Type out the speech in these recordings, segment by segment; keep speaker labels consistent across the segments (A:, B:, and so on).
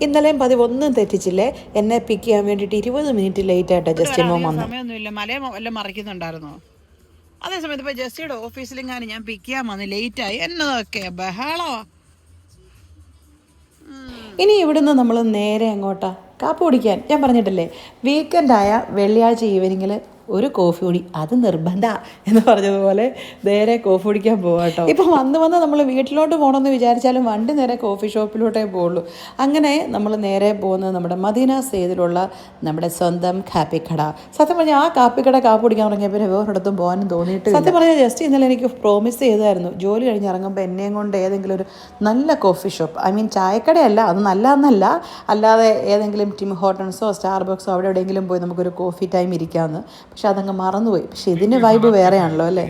A: ഇന്നലെയും പതിവൊന്നും തെറ്റിച്ചില്ലേ. എന്നെ പിക്ക് ചെയ്യാൻ വേണ്ടിയിട്ട് 20 മിനിറ്റ് ലേറ്റ് ആയിട്ടാണ് ജസ്റ്റിൻ മോൻ വന്നത്.
B: സമയമൊന്നുമില്ല, മലയും എല്ലാം മറിക്കുന്നുണ്ടായിരുന്നോ? അതേസമയത്ത് ഇപ്പോൾ ജസ്റ്റിയുടെ ഓഫീസിലെങ്ങാനും ഞാൻ പിക്ക് ചെയ്യാൻ വന്ന് ലേറ്റായി എന്നതൊക്കെ ബഹളോ.
A: ഇനി ഇവിടുന്ന് നമ്മൾ നേരെ അങ്ങോട്ടാ കാപ്പി കുടിക്കാൻ. ഞാൻ പറഞ്ഞിട്ടില്ലേ, വീക്കെൻഡായ വെള്ളിയാഴ്ച ഈവനിങ്ങിൽ ഒരു കോഫി കുടി അത് നിർബന്ധ എന്ന് പറഞ്ഞതുപോലെ നേരെ കോഫി കുടിക്കാൻ പോകാം കേട്ടോ. ഇപ്പം വന്ന് നമ്മൾ വീട്ടിലോട്ട് പോകണമെന്ന് വിചാരിച്ചാലും വണ്ടി നേരെ കോഫി ഷോപ്പിലോട്ടേ പോകുള്ളൂ. അങ്ങനെ നമ്മൾ നേരെ പോകുന്നത് നമ്മുടെ മദീന സെയ്ദിലുള്ള നമ്മുടെ സ്വന്തം കാപ്പിക്കട. സത്യം പറഞ്ഞാൽ ആ കാപ്പിക്കട കാപ്പി കുടിക്കാൻ തുടങ്ങിയ പിന്നെ വേറൊരിടത്തും പോകാനും തോന്നിയിട്ട് സത്യം പറഞ്ഞാൽ ജസ്റ്റ് ഇന്നലെ എനിക്ക് പ്രോമിസ് ചെയ്തായിരുന്നു, ജോലി കഴിഞ്ഞ് ഇറങ്ങുമ്പോൾ എന്നെയും കൊണ്ട് ഏതെങ്കിലും ഒരു നല്ല കോഫി ഷോപ്പ്, ഐ മീൻ ചായക്കടയല്ല, അത് നല്ലതെന്നല്ല, അല്ലാതെ ഏതെങ്കിലും ടിം ഹോട്ടൺസോ സ്റ്റാർബക്സോ അവിടെ എവിടെയെങ്കിലും പോയി നമുക്കൊരു കോഫി ടൈം ഇരിക്കാമെന്ന്. പക്ഷെ അതങ്ങ് മറന്നുപോയി. പക്ഷെ ഇതിന്റെ വൈബ് വേറെയാണല്ലോ അല്ലേ.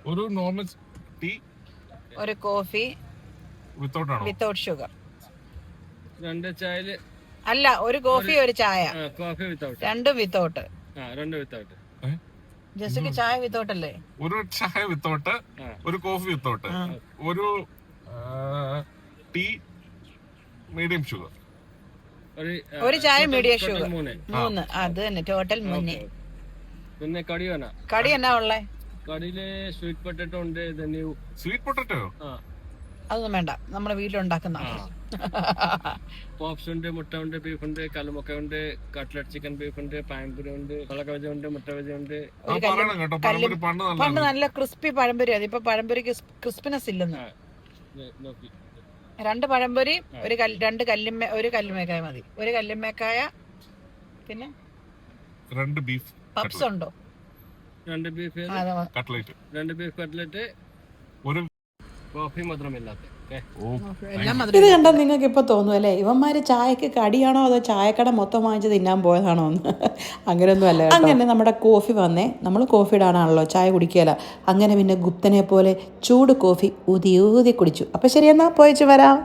C: ഒരു നോർമൽ ടീ,
B: ഒരു കോഫി വിത്തൗട്ട് ഷുഗർ.
D: രണ്ട് ചായ
B: അല്ല, ഒരു കോഫി ഒരു ചായ.
D: Coffee without.
B: രണ്ടും വിത്തൗട്ട്.
D: രണ്ട് വിത്തൗട്ട്.
B: ജസ്റ്റ് ചായ വിത്തൗട്ട് അല്ലേ?
C: ഒരു ചായ വിത്തൗട്ട്, ഒരു കോഫി വിത്തൗട്ട്, ഒരു ടീ മീഡിയം ഷുഗർ,
B: ഒരു ചായ മീഡിയം ഷുഗർ. 3. അത് തന്നെ ടോട്ടൽ 3.
D: പിന്നെ കടി വേണ?
B: കടി എന്നാ ഉള്ളേ?
D: കടിയില് സ്വീറ്റ് പൊട്ടറ്റോ ഉണ്ട്.
C: സ്വീറ്റ് പൊട്ടറ്റോ
B: അതൊന്നും വേണ്ട, നമ്മുടെ വീട്ടിലുണ്ടാക്കുന്ന.
D: പോപ്സ് ഉണ്ട്, മുട്ട ഉണ്ട്, ബീഫ് ഉണ്ട്, കല്ലുമൊക്ക ഉണ്ട്, കട്ട്ലറ്റ് ചിക്കൻ ബീഫ് ഉണ്ട്, പായമ്പുരി ഉണ്ട്, മുളക് ഉണ്ട്, മുട്ട വെജ് ഉണ്ട്.
B: പണ്ട് നല്ല ക്രിസ്പി പഴംപൊരി. അതിപ്പോ പഴംപൊരിക്ക് ക്രിസ്പിനെസ് ഇല്ലെന്ന്. 2 പഴംപൊരി, ഒരു 2 കല്ലുമ്മ, ഒരു കല്ലുമ്മേക്കായ മതി. ഒരു കല്ലുമ്മേക്കായ, പിന്നെ
C: 2 ബീഫ്
B: പപ്സ് ഉണ്ടോ?
D: 2 ബീഫ്
C: കട്ട്ലറ്റ്,
D: 2 ബീഫ് കട്ട്ലറ്റ്,
C: ഒരു
D: കോഫി മധുരമില്ലാത്ത.
A: ഇത് കണ്ടാൽ നിങ്ങൾക്ക് ഇപ്പോൾ തോന്നും അല്ലേ, ഇവന്മാർ ചായക്ക് കടിയാണോ അതോ ചായക്കട മൊത്തം വാങ്ങിച്ച് തിന്നാൻ പോയതാണോ എന്ന്. അങ്ങനെയൊന്നും അല്ല. അങ്ങനെ നമ്മുടെ കോഫി വന്നേ, നമ്മൾ കോഫി ഇടാനാണല്ലോ, ചായ കുടിക്കുകയല്ല. അങ്ങനെ പിന്നെ ഗുപ്തനെ പോലെ ചൂട് കോഫി ഊതി ഊതി കുടിച്ചു. അപ്പോൾ ശരി, എന്നാൽ പോയിച്ച് വരാം.